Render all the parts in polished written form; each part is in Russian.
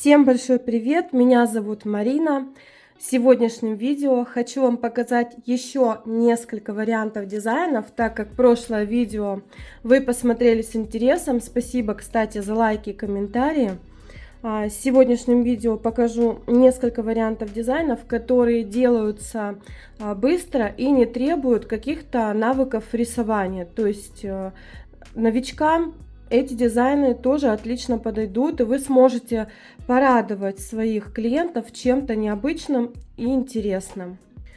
Всем большой привет! Меня зовут Марина. В сегодняшнем видео хочу вам показать еще несколько вариантов дизайнов, так как прошлое видео вы посмотрели с интересом. Спасибо, кстати, за лайки и комментарии. В сегодняшнем видео покажу несколько вариантов дизайнов, которые делаются быстро и не требуют каких-то навыков рисования. То есть новичкам эти дизайны тоже отлично подойдут, и вы сможете порадовать своих клиентов чем-то необычным и интересным.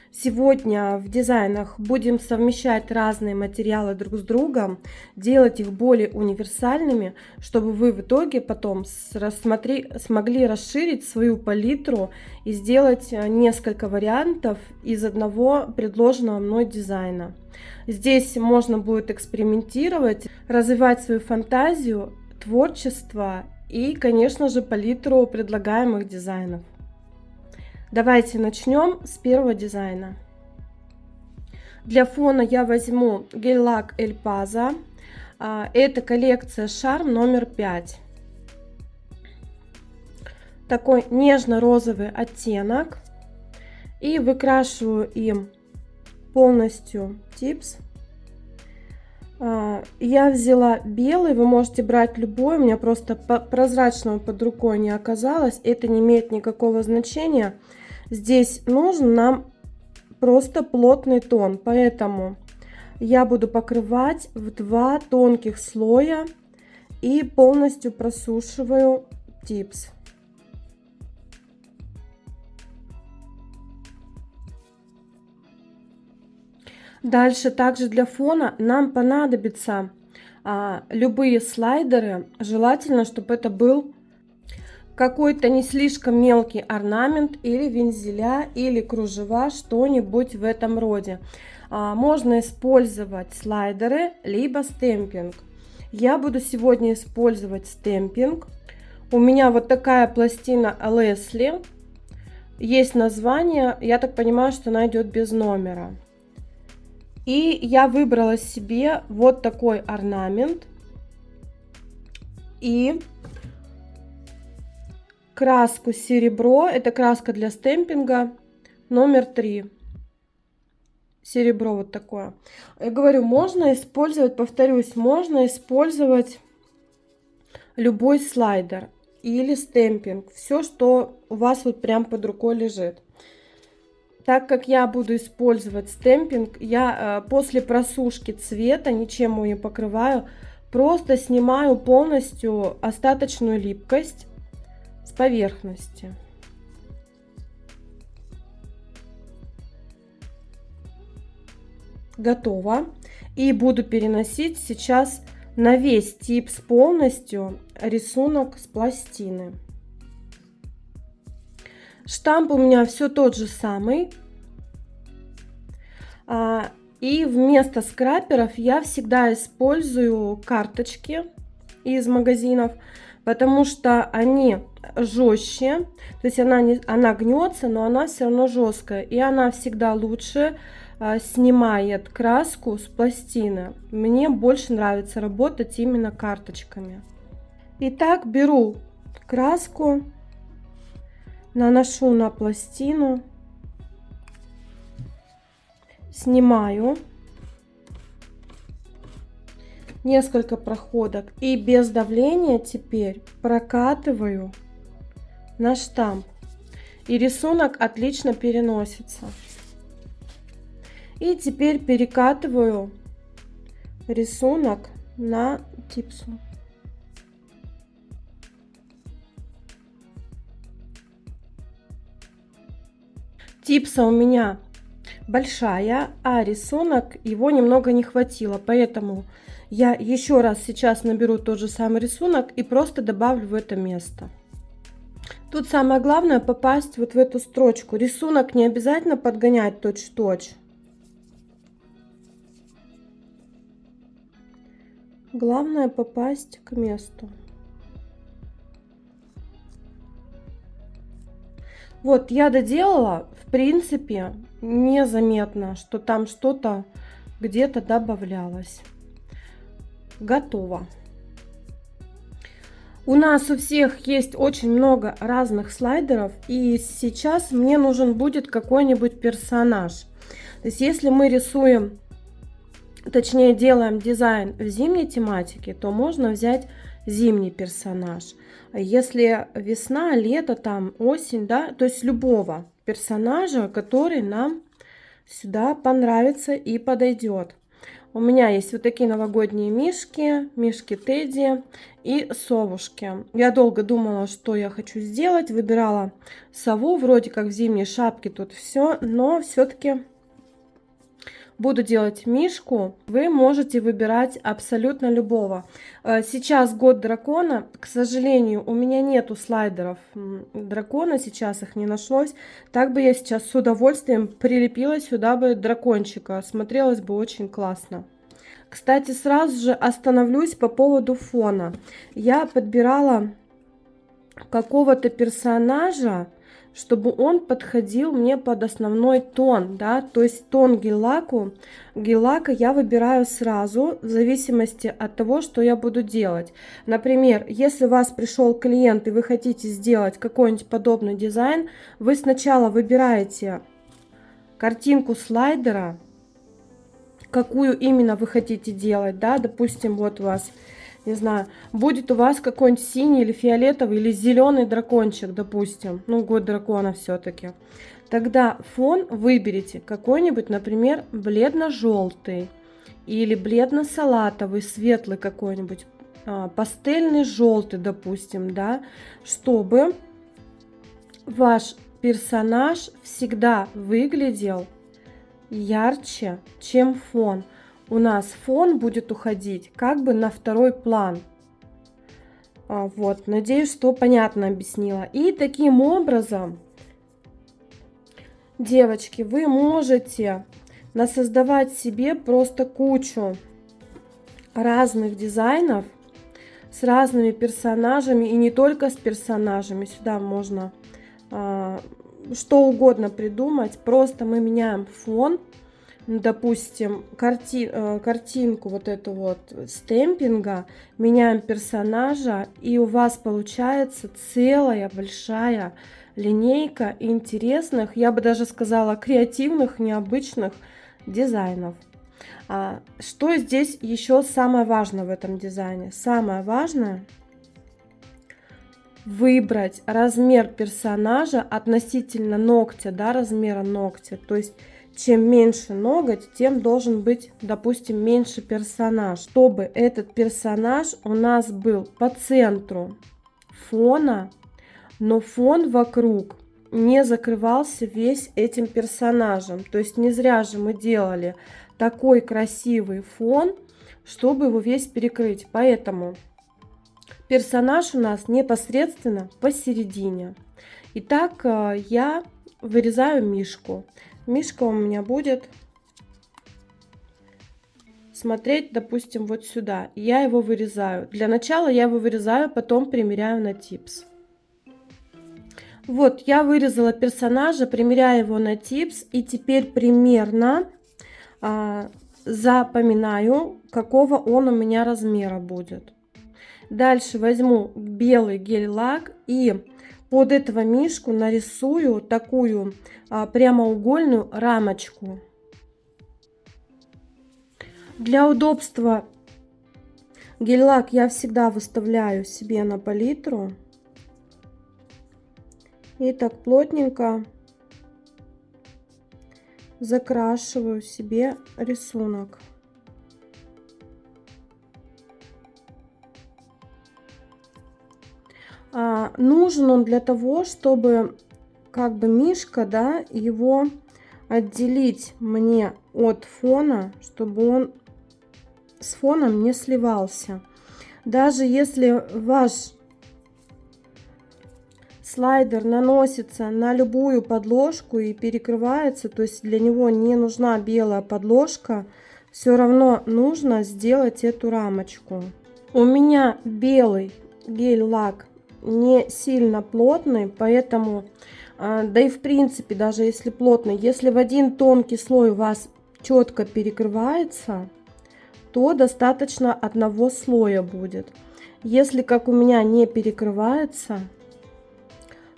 Сегодня в дизайнах будем совмещать разные материалы друг с другом, делать их более универсальными, чтобы вы в итоге потом смогли расширить свою палитру и сделать несколько вариантов из одного предложенного мной дизайна. Здесь можно будет экспериментировать, развивать свою фантазию, творчество и, конечно же, палитру предлагаемых дизайнов. Давайте начнем с первого дизайна. Для фона я возьму гель-лак Эль Пазо. Это коллекция Шарм номер 5. Такой нежно-розовый оттенок. И выкрашиваю им полностью типс. Я взяла белый, вы можете брать любой, у меня просто прозрачного под рукой не оказалось, это не имеет никакого значения. Здесь нужен нам просто плотный тон, поэтому я буду покрывать в 2 тонких слоя и полностью просушиваю типс. Дальше также для фона нам понадобятся любые слайдеры. Желательно, чтобы это был какой-то не слишком мелкий орнамент или вензеля, или кружева, что-нибудь в этом роде. Можно использовать слайдеры, либо стемпинг. Я буду сегодня использовать стемпинг. У меня вот такая пластина Лесли. Есть название, я так понимаю, что она идет без номера. И я выбрала себе вот такой орнамент и краску серебро. Это краска для стемпинга номер 3. Серебро вот такое. Я говорю, можно использовать, повторюсь, можно использовать любой слайдер или стемпинг. Все, что у вас вот прям под рукой лежит. Так как я буду использовать стемпинг, я после просушки цвета ничем его не покрываю, просто снимаю полностью остаточную липкость с поверхности. Готово. И буду переносить сейчас на весь типс полностью рисунок с пластины. Штамп у меня все тот же самый. И вместо скраперов я всегда использую карточки из магазинов, потому что они жестче. То есть она гнется, но она все равно жесткая. И она всегда лучше снимает краску с пластины. Мне больше нравится работать именно карточками. Итак, беру краску. Наношу на пластину, снимаю несколько проходок и без давления теперь прокатываю на штамп. И рисунок отлично переносится. И теперь перекатываю рисунок на типсу. Типса у меня большая, а рисунок его немного не хватило, поэтому я еще раз сейчас наберу тот же самый рисунок и просто добавлю в это место. Тут самое главное попасть вот в эту строчку. Рисунок не обязательно подгонять точь-в-точь. Главное попасть к месту. Вот, я доделала, в принципе, незаметно, что там что-то где-то добавлялось. Готово. У нас у всех есть очень много разных слайдеров, и сейчас мне нужен будет какой-нибудь персонаж. То есть если мы рисуем, точнее делаем дизайн в зимней тематике, то можно взять зимний персонаж. А если весна, лето, там осень, да, то есть любого персонажа, который нам сюда понравится и подойдет. У меня есть вот такие новогодние мишки, мишки Тедди и совушки. Я долго думала, что я хочу сделать, выбирала сову, вроде как в зимней шапке тут все, но все-таки буду делать мишку. Вы можете выбирать абсолютно любого. Сейчас год дракона. К сожалению, у меня нету слайдеров дракона. Сейчас их не нашлось. Так бы я сейчас с удовольствием прилепила сюда бы дракончика. Смотрелось бы очень классно. Кстати, сразу же остановлюсь по поводу фона. Я подбирала какого-то персонажа, чтобы он подходил мне под основной тон, да, то есть тон гель-лака я выбираю сразу в зависимости от того, что я буду делать. Например, если у вас пришел клиент и вы хотите сделать какой-нибудь подобный дизайн, вы сначала выбираете картинку слайдера, какую именно вы хотите делать, да, допустим, вот у вас, не знаю, будет у вас какой-нибудь синий или фиолетовый или зеленый дракончик, допустим, ну, год дракона все-таки. Тогда фон выберите какой-нибудь, например, бледно-желтый или бледно-салатовый, светлый какой-нибудь, пастельный желтый, допустим, да, чтобы ваш персонаж всегда выглядел ярче, чем фон. У нас фон будет уходить как бы на второй план. Вот, надеюсь, что понятно объяснила. И таким образом, девочки, вы можете насоздавать себе просто кучу разных дизайнов с разными персонажами, и не только с персонажами. Сюда можно что угодно придумать. Просто мы меняем фон. Допустим, картинку вот эту вот стемпинга, меняем персонажа, и у вас получается целая большая линейка интересных, я бы даже сказала, креативных, необычных дизайнов. Что здесь еще самое важное в этом дизайне? Самое важное выбрать размер персонажа относительно ногтя, да, размера ногтя, то есть чем меньше ноготь, тем должен быть, допустим, меньше персонаж, чтобы этот персонаж у нас был по центру фона, но фон вокруг не закрывался весь этим персонажем. То есть не зря же мы делали такой красивый фон, чтобы его весь перекрыть. Поэтому персонаж у нас непосредственно посередине. Итак, я вырезаю мишку. Мишка у меня будет смотреть, допустим, вот сюда. Я его вырезаю. Для начала я его вырезаю, потом примеряю на типс. Вот, я вырезала персонажа, примеряю его на типс. И теперь примерно запоминаю, какого он у меня размера будет. Дальше возьму белый гель-лак и под этого мишку нарисую такую прямоугольную рамочку. Для удобства гель-лак я всегда выставляю себе на палитру. И так плотненько закрашиваю себе рисунок. Нужен он для того, чтобы как бы мишка, да, его отделить мне от фона, чтобы он с фоном не сливался. Даже если ваш слайдер наносится на любую подложку и перекрывается, то есть для него не нужна белая подложка, все равно нужно сделать эту рамочку. У меня белый гель-лак не сильно плотный, поэтому, да и в принципе, даже если плотный, если в один тонкий слой у вас четко перекрывается, то достаточно одного слоя будет. Если, как у меня, не перекрывается,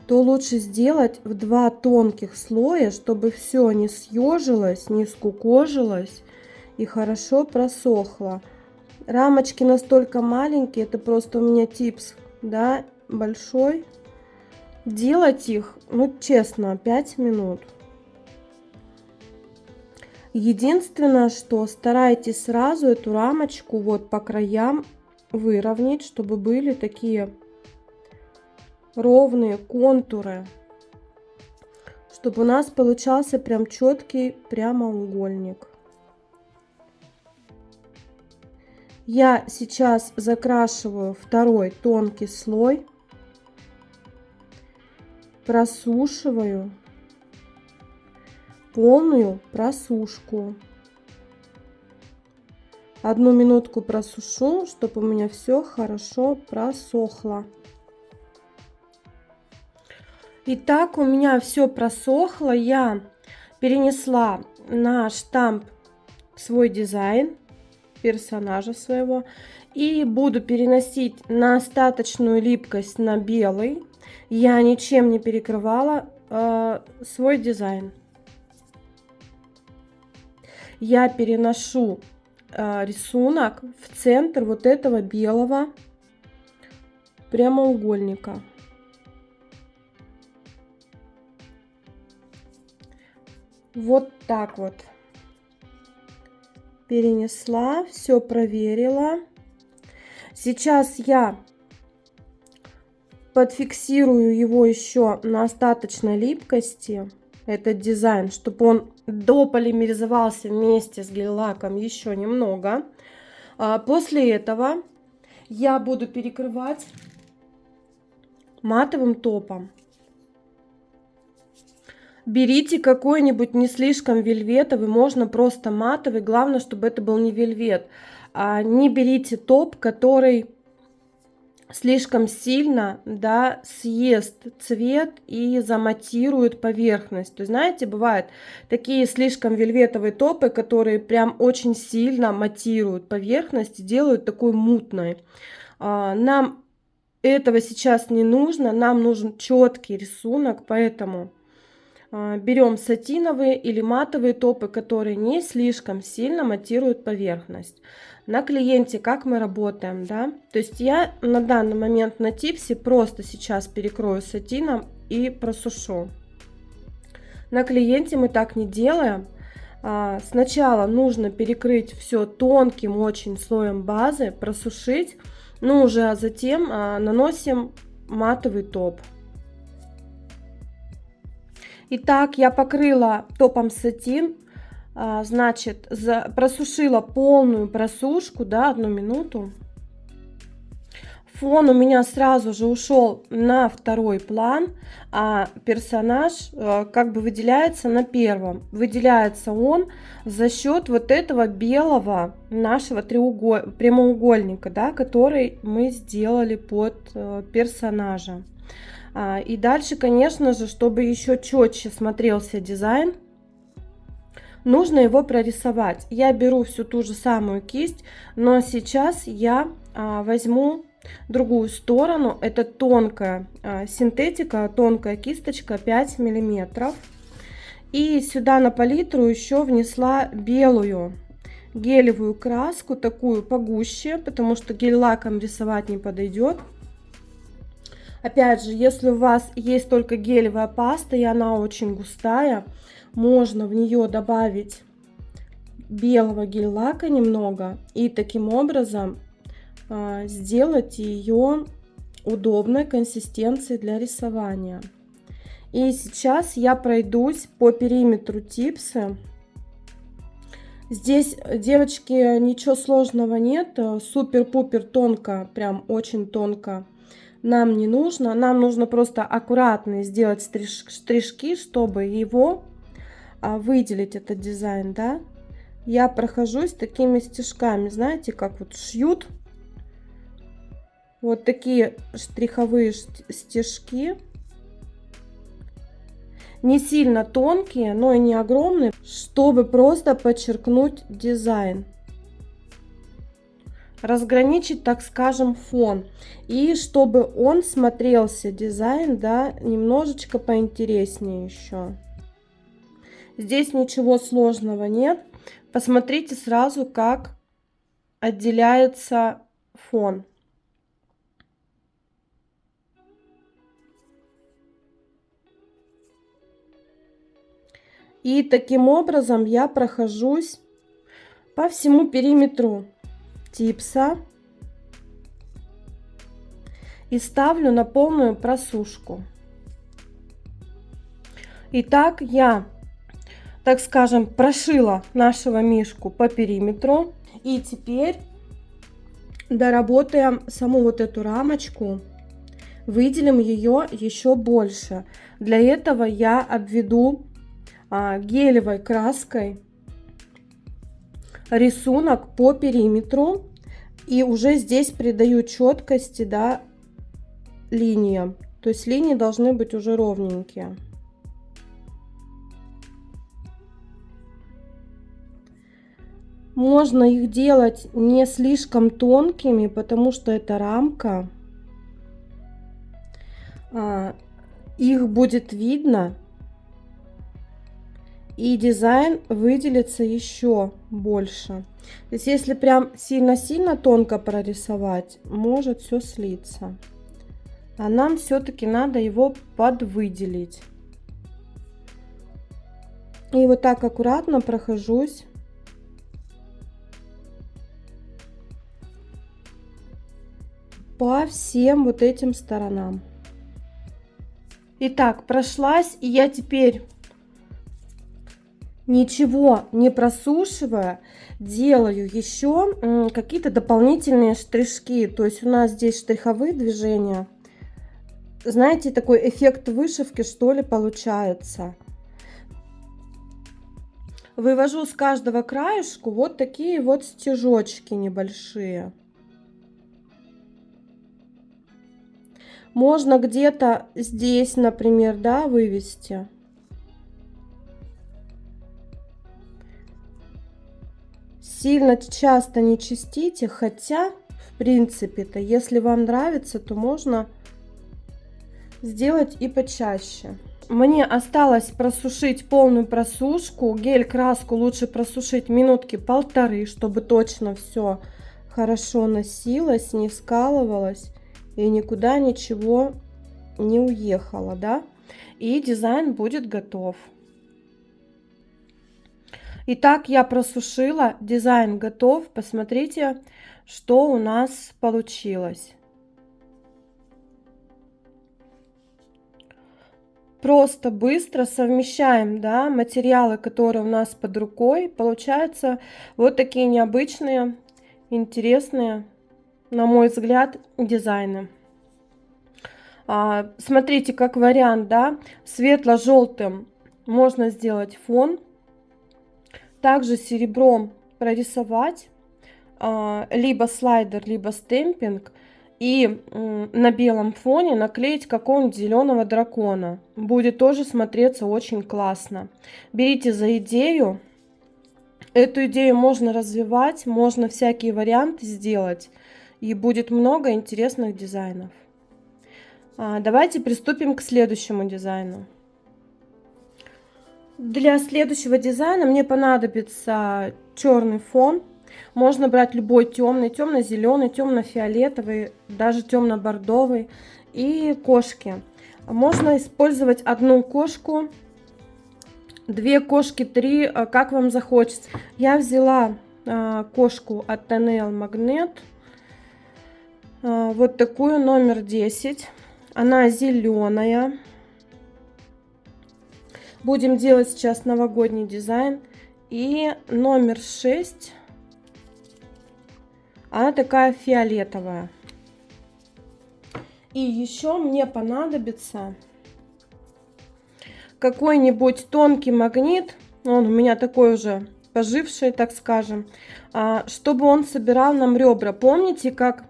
то лучше сделать в 2 тонких слоя, чтобы все не съежилось, не скукожилось и хорошо просохло. Рамочки настолько маленькие, это просто у меня типс, да, большой. Делать их, ну честно, 5 минут. Единственное, что старайтесь сразу эту рамочку вот по краям выровнять, чтобы были такие ровные контуры, чтобы у нас получался прям четкий прямоугольник. Я сейчас закрашиваю второй тонкий слой, просушиваю, полную просушку. 1 минутку просушу, чтобы у меня все хорошо просохло. Итак, у меня все просохло. Я перенесла на штамп свой дизайн персонажа своего и буду переносить на остаточную липкость на белый. Я ничем не перекрывала свой дизайн. Я переношу рисунок в центр вот этого белого прямоугольника. Вот так вот перенесла, все проверила. Сейчас я подфиксирую его еще на остаточной липкости, этот дизайн, чтобы он дополимеризовался вместе с гель-лаком еще немного. После этого я буду перекрывать матовым топом. Берите какой-нибудь не слишком вельветовый, можно просто матовый, главное, чтобы это был не вельвет. Не берите топ, который слишком сильно, да, съест цвет и заматирует поверхность. То есть, знаете, бывают такие слишком вельветовые топы, которые прям очень сильно матируют поверхность и делают такой мутной. Нам этого сейчас не нужно, нам нужен четкий рисунок, поэтому берем сатиновые или матовые топы, которые не слишком сильно матируют поверхность. На клиенте как мы работаем, да? То есть я на данный момент на типсе просто сейчас перекрою сатином и просушу. На клиенте мы так не делаем. Сначала нужно перекрыть все тонким очень слоем базы, просушить, но уже затем наносим матовый топ. Итак, я покрыла топом сатин, значит, просушила полную просушку, да, 1 минуту. Фон у меня сразу же ушел на второй план, а персонаж как бы выделяется на первом. Выделяется он за счет вот этого белого нашего прямоугольника, да, который мы сделали под персонажа. И дальше, конечно же, чтобы еще четче смотрелся дизайн, нужно его прорисовать. Я беру всю ту же самую кисть, но сейчас я возьму другую сторону. Это тонкая синтетика, тонкая кисточка 5 миллиметров. И сюда на палитру еще внесла белую гелевую краску, такую погуще, потому что гель-лаком рисовать не подойдет. Опять же, если у вас есть только гелевая паста и она очень густая, можно в нее добавить белого гель-лака немного и таким образом сделать ее удобной консистенции для рисования. И сейчас я пройдусь по периметру типса. Здесь, девочки, ничего сложного нет, супер-пупер тонко, прям очень тонко нам не нужно. Нам нужно просто аккуратно сделать штришки, чтобы его выделить, этот дизайн, да. Я прохожусь такими стежками, знаете, как вот шьют. Вот такие штриховые стежки. Не сильно тонкие, но и не огромные, чтобы просто подчеркнуть дизайн. разграничить, так скажем, фон. И чтобы он смотрелся, дизайн, да, немножечко поинтереснее еще. Здесь ничего сложного нет. Посмотрите сразу, как отделяется фон. И таким образом я прохожусь по всему периметру типса и ставлю на полную просушку. Итак, я, так скажем, прошила нашего мишку по периметру. И теперь доработаем саму вот эту рамочку, выделим ее еще больше. Для этого я обведу гелевой краской рисунок по периметру и уже здесь придаю четкости, да, линиям. То есть линии должны быть уже ровненькие. Можно их делать не слишком тонкими, потому что это рамка. Их будет видно. И дизайн выделится еще больше. То есть если прям сильно-сильно тонко прорисовать, может все слиться. А нам все-таки надо его подвыделить. И вот так аккуратно прохожусь по всем вот этим сторонам. Итак, прошлась, и я теперь, ничего не просушивая, делаю еще какие-то дополнительные штришки. То есть у нас здесь штриховые движения. Знаете, такой эффект вышивки, что ли, получается. Вывожу с каждого краешку вот такие вот стежочки небольшие. Можно где-то здесь, например, да, вывести. Сильно часто не чистите, хотя, в принципе-то, если вам нравится, то можно сделать и почаще. Мне осталось просушить полную просушку. Гель-краску лучше просушить минутки полторы, чтобы точно все хорошо носилось, не скалывалось и никуда ничего не уехало, да? И дизайн будет готов. Итак, я просушила, дизайн готов. Посмотрите, что у нас получилось. Просто быстро совмещаем, да, материалы, которые у нас под рукой. Получаются вот такие необычные, интересные, на мой взгляд, дизайны. Смотрите, как вариант, да, светло-желтым можно сделать фон. Также серебром прорисовать либо слайдер, либо стемпинг. И на белом фоне наклеить какого-нибудь зеленого дракона. Будет тоже смотреться очень классно. Берите за идею. Эту идею можно развивать, можно всякие варианты сделать. И будет много интересных дизайнов. Давайте приступим к следующему дизайну. Для следующего дизайна мне понадобится черный фон. Можно брать любой темный, темно-зеленый, темно-фиолетовый, даже темно-бордовый. И кошки. Можно использовать одну кошку, две кошки, три, как вам захочется. Я взяла кошку от Tenel Magnet. Вот такую, номер 10. Она зеленая. Будем делать сейчас новогодний дизайн. И номер 6. Она такая фиолетовая. И еще мне понадобится какой-нибудь тонкий магнит. Он у меня такой уже поживший, так скажем. Чтобы он собирал нам ребра. Помните, как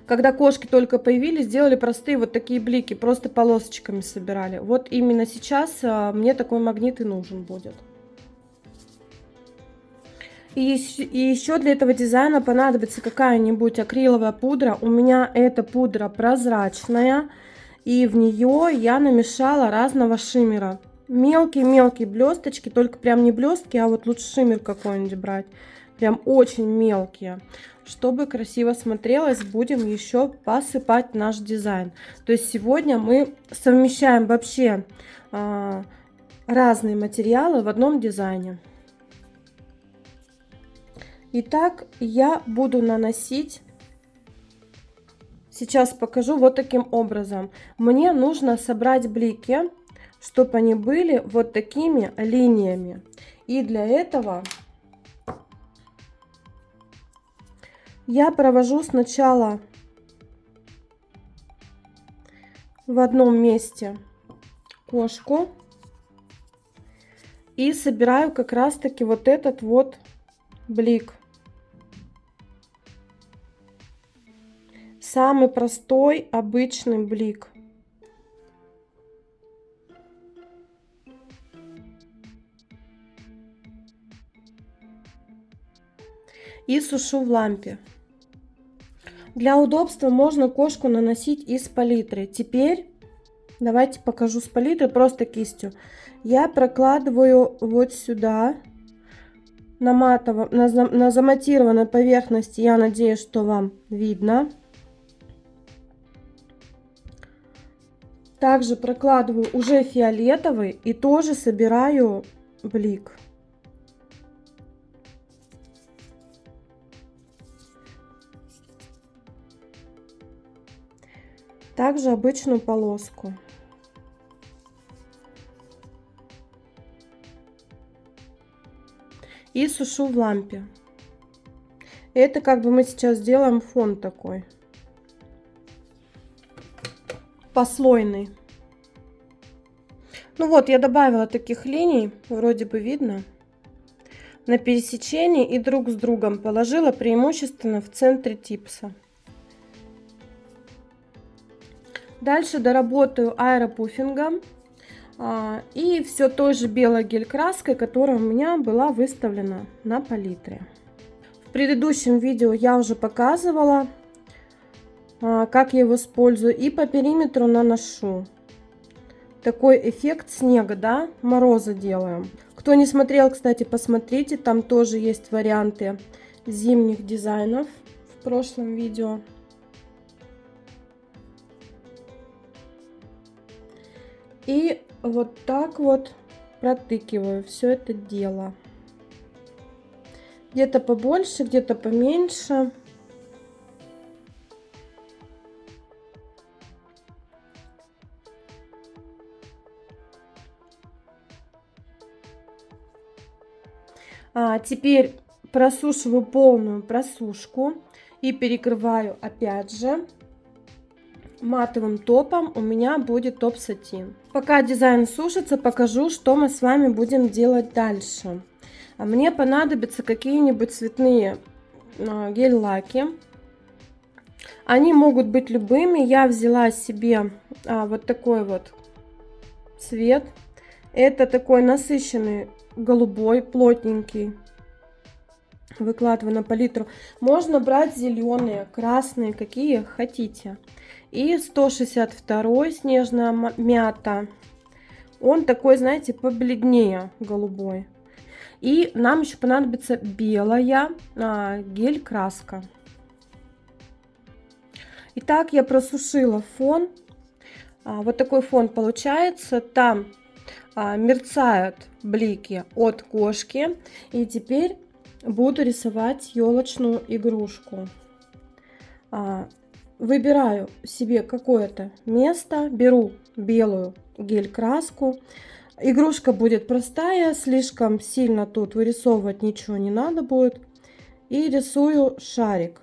когда кошки только появились, делали простые вот такие блики. Просто полосочками собирали. Вот именно сейчас мне такой магнит и нужен будет. И еще для этого дизайна понадобится какая-нибудь акриловая пудра. У меня эта пудра прозрачная, и в нее я намешала разного шиммера. Мелкие-мелкие блесточки, только прям не блестки, а вот лучше шиммер какой-нибудь брать. Прям очень мелкие. Чтобы красиво смотрелось, будем еще посыпать наш дизайн. То есть сегодня мы совмещаем вообще разные материалы в одном дизайне. Итак, я буду наносить, сейчас покажу вот таким образом. Мне нужно собрать блики, чтобы они были вот такими линиями. И для этого я провожу сначала в одном месте кошку и собираю как раз таки вот этот вот блик. Самый простой обычный блик. И сушу в лампе. Для удобства можно кошку наносить из палитры. Теперь давайте покажу с палитры просто кистью. Я прокладываю вот сюда на заматированной поверхности. Я надеюсь, что вам видно. Также прокладываю уже фиолетовый и тоже собираю блик. Также обычную полоску. И сушу в лампе. Это как бы мы сейчас делаем фон такой. Послойный. Ну вот, я добавила таких линий, вроде бы видно, на пересечении и друг с другом положила преимущественно в центре типса. Дальше доработаю аэропуффингом и все той же белой гель-краской, которая у меня была выставлена на палитре. В предыдущем видео я уже показывала, как я его использую, и по периметру наношу. Такой эффект снега, да, мороза делаем. Кто не смотрел, кстати, посмотрите, там тоже есть варианты зимних дизайнов в прошлом видео. И вот так вот протыкиваю все это дело. Где-то побольше, где-то поменьше. Теперь просушиваю полную просушку и перекрываю опять же матовым топом. У меня будет топ-сатин. Пока дизайн сушится, покажу, что мы с вами будем делать дальше. Мне понадобятся какие-нибудь цветные гель-лаки. Они могут быть любыми. Я взяла себе вот такой вот цвет. Это такой насыщенный голубой, плотненький. Выкладываю на палитру. Можно брать зеленые, красные, какие хотите. И 162 снежная мята. Он такой, знаете, побледнее голубой. И нам еще понадобится белая гель-краска. Итак, я просушила фон. Вот такой фон получается. Там мерцают блики от кошки. И теперь буду рисовать елочную игрушку. Выбираю себе какое-то место, беру белую гель-краску. Игрушка будет простая, слишком сильно тут вырисовывать ничего не надо будет. И рисую шарик.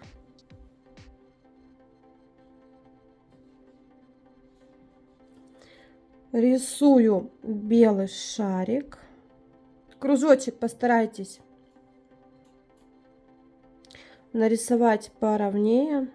Рисую белый шарик. Кружочек постарайтесь нарисовать поровнее.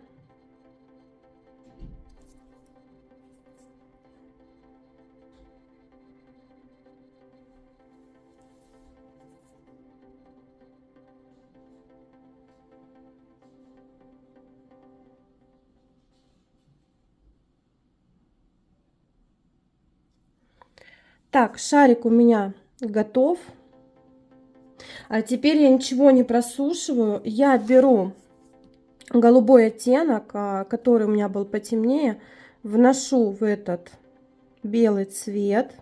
Так, шарик у меня готов. А теперь я ничего не просушиваю. Я беру голубой оттенок, который у меня был потемнее, вношу в этот белый цвет.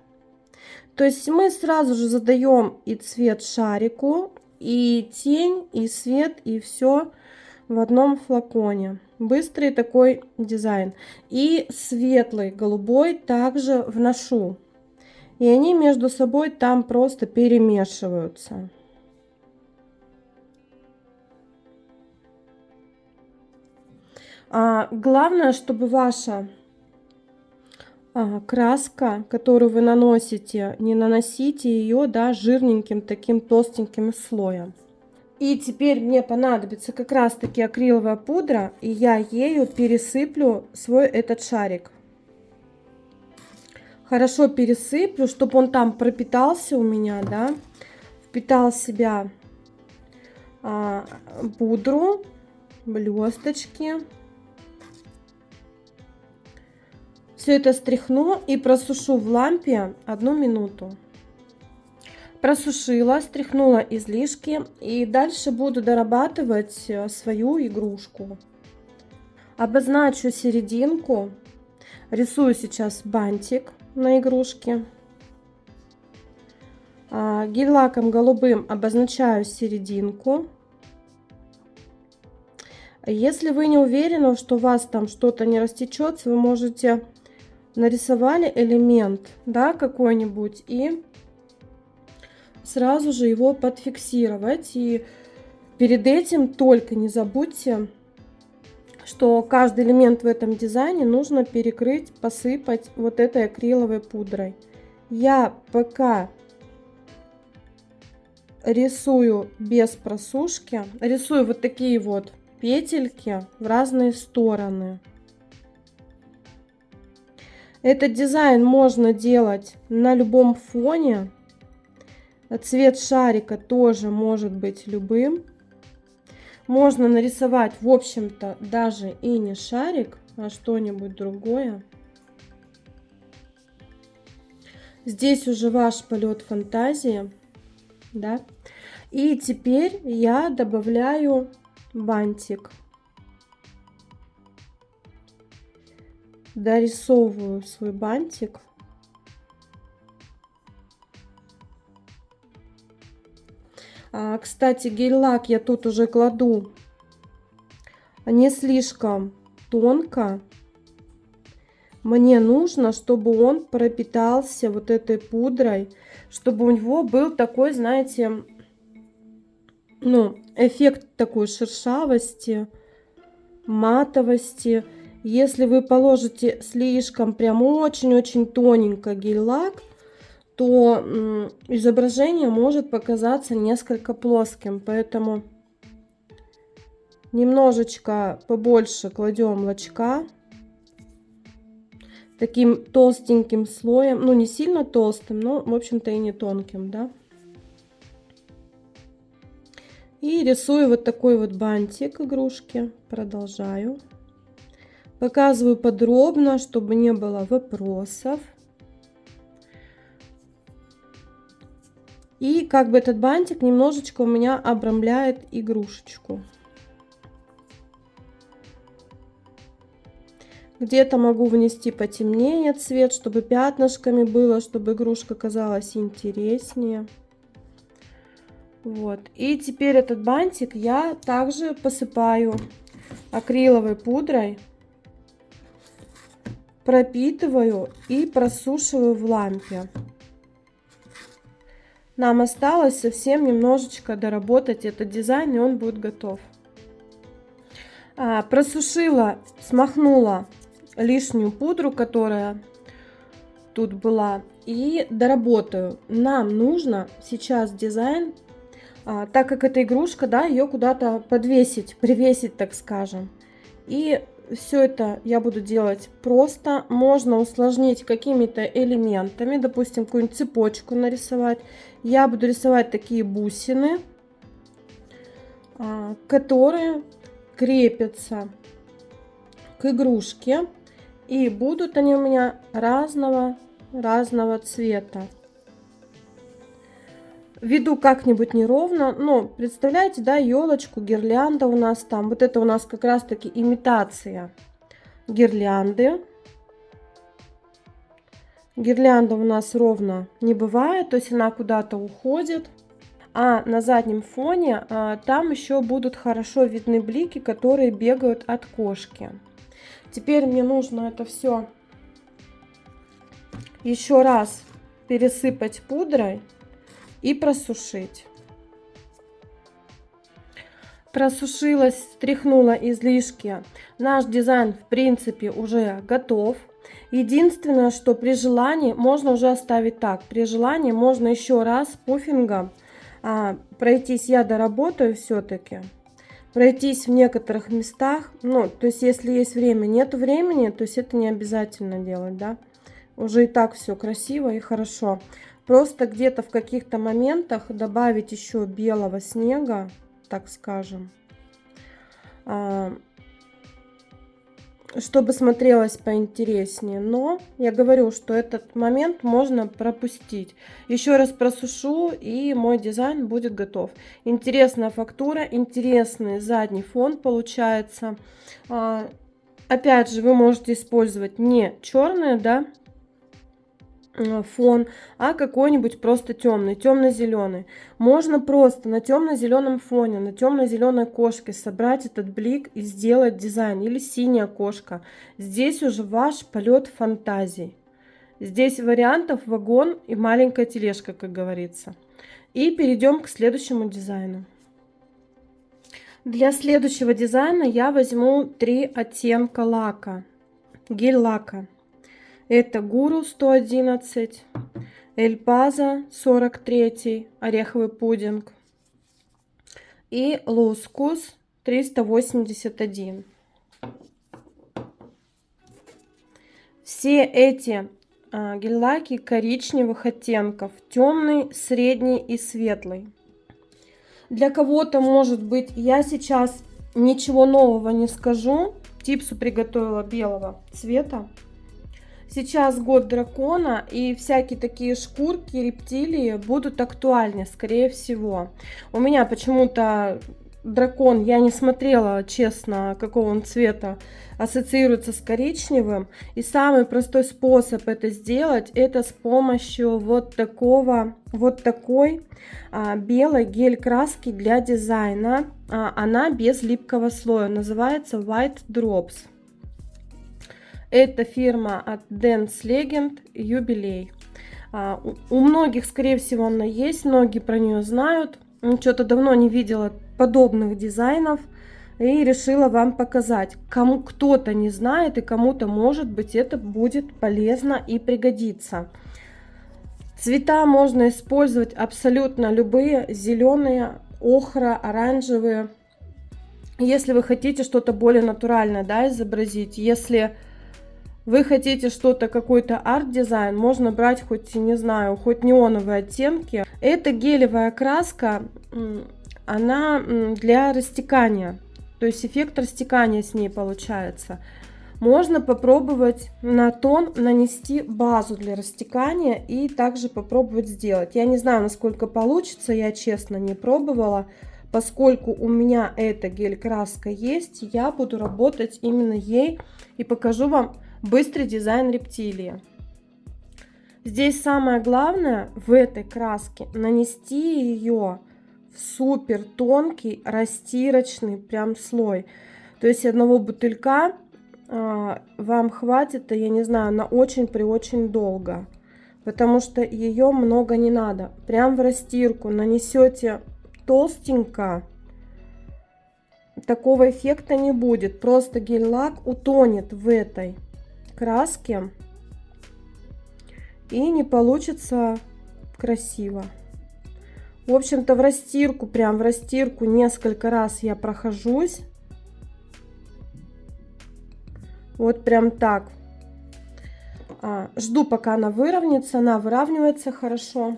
То есть мы сразу же задаем и цвет шарику, и тень, и свет, и все в одном флаконе. Быстрый такой дизайн. И светлый голубой также вношу. И они между собой там просто перемешиваются. Главное, чтобы ваша краска, которую вы наносите, не наносите ее, да, жирненьким таким толстеньким слоем. И теперь мне понадобится как раз таки акриловая пудра, и я ею пересыплю свой этот шарик. Хорошо пересыплю, чтобы он там пропитался у меня, да, впитал в себя пудру, блесточки. Все это стряхну и просушу в лампе 1 минуту. Просушила, стряхнула излишки и дальше буду дорабатывать свою игрушку. Обозначу серединку. Рисую сейчас бантик на игрушке. Гель-лаком голубым обозначаю серединку. Если вы не уверены, что у вас там что-то не растечется, вы можете нарисовали элемент, да, какой-нибудь, и сразу же его подфиксировать. И перед этим только не забудьте, что каждый элемент в этом дизайне нужно перекрыть, посыпать вот этой акриловой пудрой. Я пока рисую без просушки, рисую вот такие вот петельки в разные стороны. Этот дизайн можно делать на любом фоне. Цвет шарика тоже может быть любым. Можно нарисовать, в общем-то, даже и не шарик, а что-нибудь другое. Здесь уже ваш полет фантазии, да. И теперь я добавляю бантик. Дорисовываю свой бантик. Кстати, гель-лак я тут уже кладу не слишком тонко. Мне нужно, чтобы он пропитался вот этой пудрой, чтобы у него был такой, знаете, ну, эффект такой шершавости, матовости. Если вы положите слишком прям очень-очень тоненько гель-лак, то изображение может показаться несколько плоским. Поэтому немножечко побольше кладем лачка. Таким толстеньким слоем. Ну, не сильно толстым, но, в общем-то, и не тонким, да. И рисую вот такой вот бантик игрушки. Продолжаю. Показываю подробно, чтобы не было вопросов. И как бы этот бантик немножечко у меня обрамляет игрушечку. Где-то могу внести потемнее цвет, чтобы пятнышками было, чтобы игрушка казалась интереснее. Вот. И теперь этот бантик я также посыпаю акриловой пудрой. Пропитываю и просушиваю в лампе. Нам осталось совсем немножечко доработать этот дизайн, и он будет готов. Просушила, смахнула лишнюю пудру, которая тут была, и доработаю. Нам нужно сейчас дизайн, так как это игрушка, да, ее куда-то подвесить, привесить, так скажем. И все это я буду делать просто. Можно усложнить какими-то элементами, допустим, какую-нибудь цепочку нарисовать. Я буду рисовать такие бусины, которые крепятся к игрушке, и будут они у меня разного цвета. Веду как-нибудь неровно, но представляете, да, елочку, гирлянда у нас там. Вот это у нас как раз-таки имитация гирлянды. Гирлянда у нас ровно не бывает, то есть она куда-то уходит. А на заднем фоне там еще будут хорошо видны блики, которые бегают от кошки. Теперь мне нужно это все еще раз пересыпать пудрой и просушить. Просушилась, стряхнула излишки. Наш дизайн в принципе уже готов. Единственное, что при желании можно уже оставить так. При желании можно еще раз пуффингом пройтись. Я доработаю все-таки. Пройтись в некоторых местах. Ну, то есть, если есть время, нету времени, то есть это не обязательно делать, да. Уже и так все красиво и хорошо. Просто где-то в каких-то моментах добавить еще белого снега, так скажем, чтобы смотрелось поинтереснее. Но я говорю, что этот момент можно пропустить. Еще раз просушу, и мой дизайн будет готов. Интересная фактура, интересный задний фон получается. Опять же, вы можете использовать не черный, да, фон, а какой-нибудь просто темный, темно-зеленый. Можно просто на темно-зеленом фоне, на темно-зеленой кошке собрать этот блик и сделать дизайн. Или синяя кошка. Здесь уже ваш полет фантазий. Здесь вариантов вагон и маленькая тележка, как говорится. И перейдем к следующему дизайну. Для следующего дизайна я возьму 3 оттенка лака, гель лака. Это Гуру 111, Эль Пазо 43, ореховый пудинг, и Лускус 381. Все эти гель-лаки коричневых оттенков, темный, средний и светлый. Для кого-то, может быть, я сейчас ничего нового не скажу. Типсу приготовила белого цвета. Сейчас год дракона, и всякие такие шкурки, рептилии будут актуальны, скорее всего. У меня почему-то дракон, я не смотрела, честно, какого он цвета, ассоциируется с коричневым. И самый простой способ это сделать, это с помощью вот такой белой гель-краски для дизайна. Она без липкого слоя, называется White Drops. Это фирма от Dance Legend, юбилей. У многих, скорее всего, она есть, многие про нее знают. Что-то давно не видела подобных дизайнов и решила вам показать. Кому кто-то не знает и кому-то, может быть, это будет полезно и пригодится. Цвета можно использовать абсолютно любые: зеленые, охра, оранжевые. Если вы хотите что-то более натуральное, да, изобразить, если вы хотите что-то, какой-то арт-дизайн, можно брать хоть, не знаю, хоть неоновые оттенки. Эта гелевая краска, она для растекания, то есть эффект растекания с ней получается. Можно попробовать на тон нанести базу для растекания и также попробовать сделать. Я не знаю, насколько получится, я честно не пробовала. Поскольку у меня эта гель-краска есть, я буду работать именно ей и покажу вам быстрый дизайн рептилии. Здесь самое главное в этой краске нанести ее в супер тонкий растирочный прям слой. То есть одного бутылька вам хватит, я не знаю, на очень долго, потому что ее много не надо. Прям в растирку нанесете толстенько, такого эффекта не будет. Просто гель-лак утонет в этой краске и не получится красиво. В общем-то, в растирку, прям в растирку несколько раз я прохожусь. Вот прям так. Жду, пока она выровняется. Она выравнивается хорошо.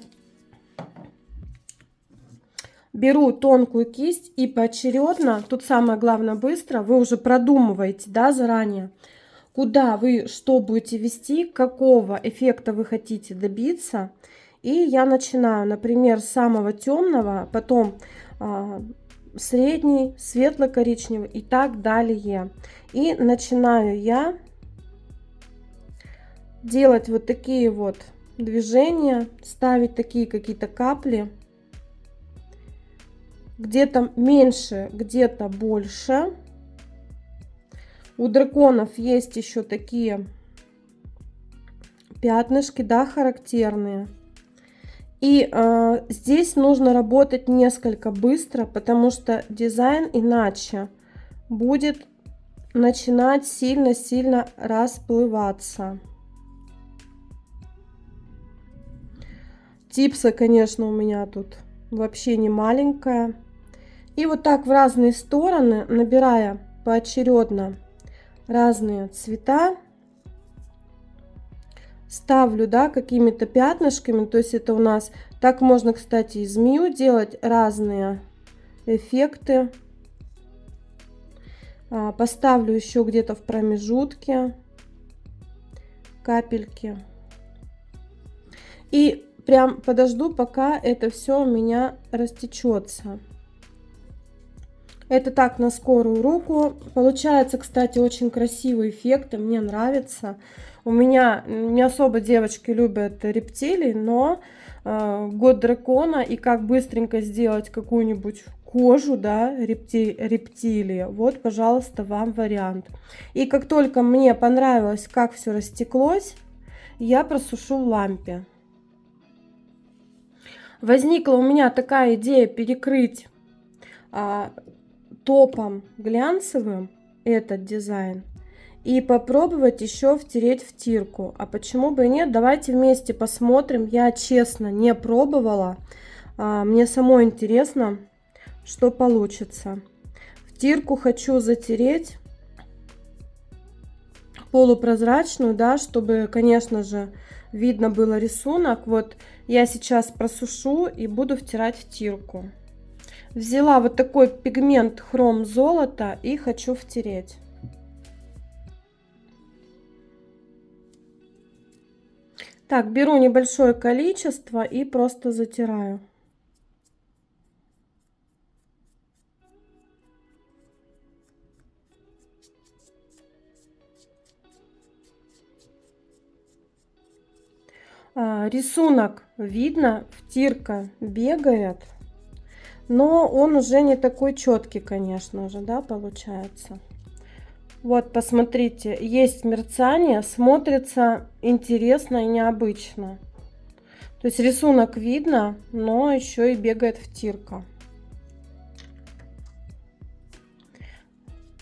Беру тонкую кисть и поочередно, тут самое главное быстро, вы уже продумываете, да, заранее, куда вы что будете вести, какого эффекта вы хотите добиться. И я начинаю, например, с самого темного, потом средний, светло-коричневый и так далее. И начинаю я делать вот такие вот движения, ставить такие какие-то капли. Где-то меньше, где-то больше. У драконов есть еще такие пятнышки, да, характерные. И здесь нужно работать несколько быстро, потому что дизайн иначе будет начинать сильно-сильно расплываться. Типса, конечно, у меня тут вообще не маленькая. И вот так в разные стороны, набирая поочередно разные цвета, ставлю, да, какими-то пятнышками. То есть это у нас так можно, кстати, и змею делать, разные эффекты. Поставлю еще где-то в промежутке капельки. И прям подожду, пока это все у меня растечется. Это так, на скорую руку. Получается, кстати, очень красивый эффект, и мне нравится. У меня не особо девочки любят рептилий, но год дракона, и как быстренько сделать какую-нибудь кожу, да, рептилии, вот, пожалуйста, вам вариант. И как только мне понравилось, как все растеклось, я просушу в лампе. Возникла у меня такая идея перекрыть топом глянцевым этот дизайн и попробовать еще втереть в тирку. А почему бы и нет? Давайте вместе посмотрим. Я честно не пробовала, мне самой интересно, что получится. В тирку хочу затереть полупрозрачную, да, чтобы, конечно же, видно было рисунок. Вот я сейчас просушу и буду втирать в тирку. Взяла вот такой пигмент хром золото и хочу втереть. Так, беру небольшое количество и просто затираю. Рисунок видно, втирка бегает. Но он уже не такой четкий, конечно же, да, получается. Вот, посмотрите, есть мерцание, смотрится интересно и необычно. То есть рисунок видно, но еще и бегает втирка.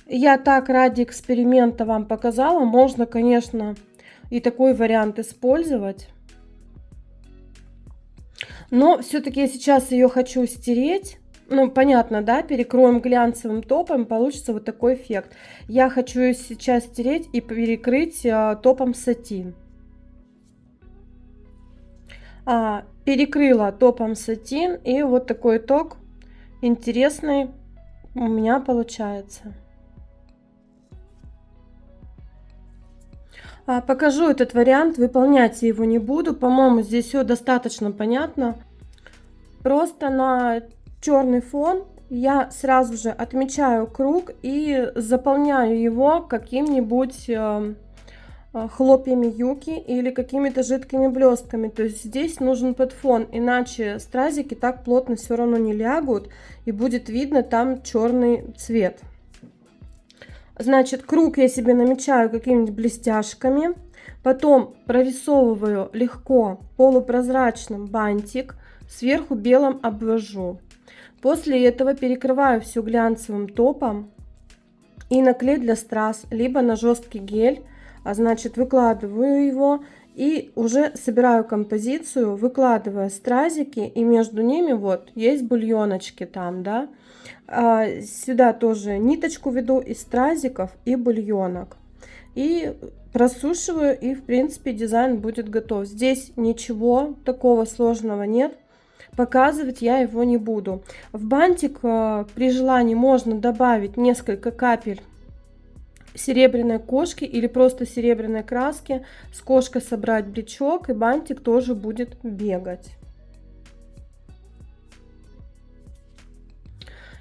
Я так ради эксперимента вам показала. Можно, конечно, и такой вариант использовать. Но все-таки я сейчас ее хочу стереть. Ну, понятно, да, перекроем глянцевым топом, получится вот такой эффект. Я хочу ее сейчас стереть и перекрыть топом сатин. Перекрыла топом сатин, и вот такой итог интересный у меня получается. Покажу этот вариант, выполнять я его не буду. По-моему, здесь все достаточно понятно. Просто на черный фон я сразу же отмечаю круг и заполняю его каким-нибудь хлопьями юки или какими-то жидкими блестками. То есть здесь нужен подфон, иначе стразики так плотно все равно не лягут и будет видно там черный цвет. Значит, круг я себе намечаю какими-нибудь блестяшками, потом прорисовываю легко полупрозрачным бантик, сверху белым обвожу. После этого перекрываю все глянцевым топом и на клей для страз, либо на жесткий гель, значит, выкладываю его и уже собираю композицию, выкладывая стразики, и между ними вот есть бульоночки там, да. Сюда тоже ниточку веду из стразиков и бульонок. И просушиваю, и в принципе дизайн будет готов. Здесь ничего такого сложного нет. Показывать я его не буду. В бантик при желании можно добавить несколько капель серебряной кошки или просто серебряной краски. С кошкой собрать брючок, и бантик тоже будет бегать.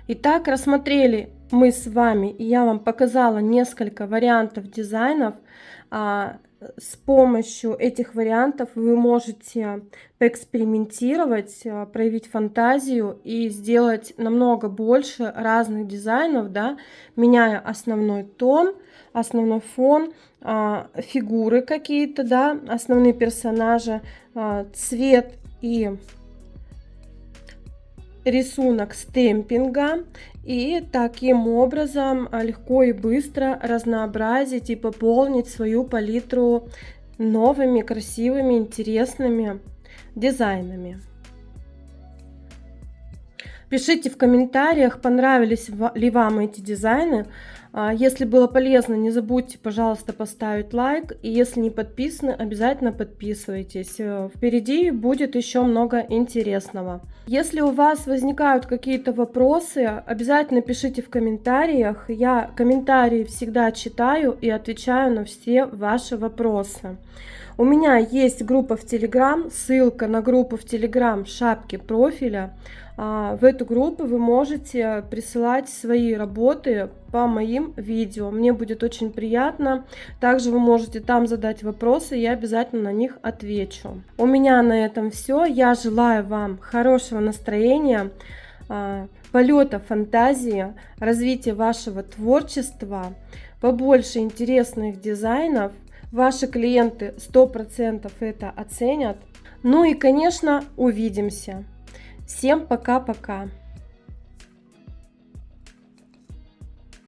Итак, рассмотрели мы с вами, и я вам показала несколько вариантов дизайнов. С помощью этих вариантов вы можете поэкспериментировать, проявить фантазию и сделать намного больше разных дизайнов, да, меняя основной тон, основной фон, фигуры какие-то, да, основные персонажи, цвет и рисунок стемпинга, и таким образом легко и быстро разнообразить и пополнить свою палитру новыми, красивыми, интересными дизайнами. Пишите в комментариях, понравились ли вам эти дизайны. Если было полезно, не забудьте, пожалуйста, поставить лайк. И если не подписаны, обязательно подписывайтесь. Впереди будет еще много интересного. Если у вас возникают какие-то вопросы, обязательно пишите в комментариях. Я комментарии всегда читаю и отвечаю на все ваши вопросы. У меня есть группа в Telegram, ссылка на группу в Telegram в шапке профиля. В эту группу вы можете присылать свои работы по моим видео. Мне будет очень приятно. Также вы можете там задать вопросы, я обязательно на них отвечу. У меня на этом все. Я желаю вам хорошего настроения, полета фантазии, развития вашего творчества, побольше интересных дизайнов. Ваши клиенты 100% это оценят. Ну и, конечно, увидимся. Всем пока-пока.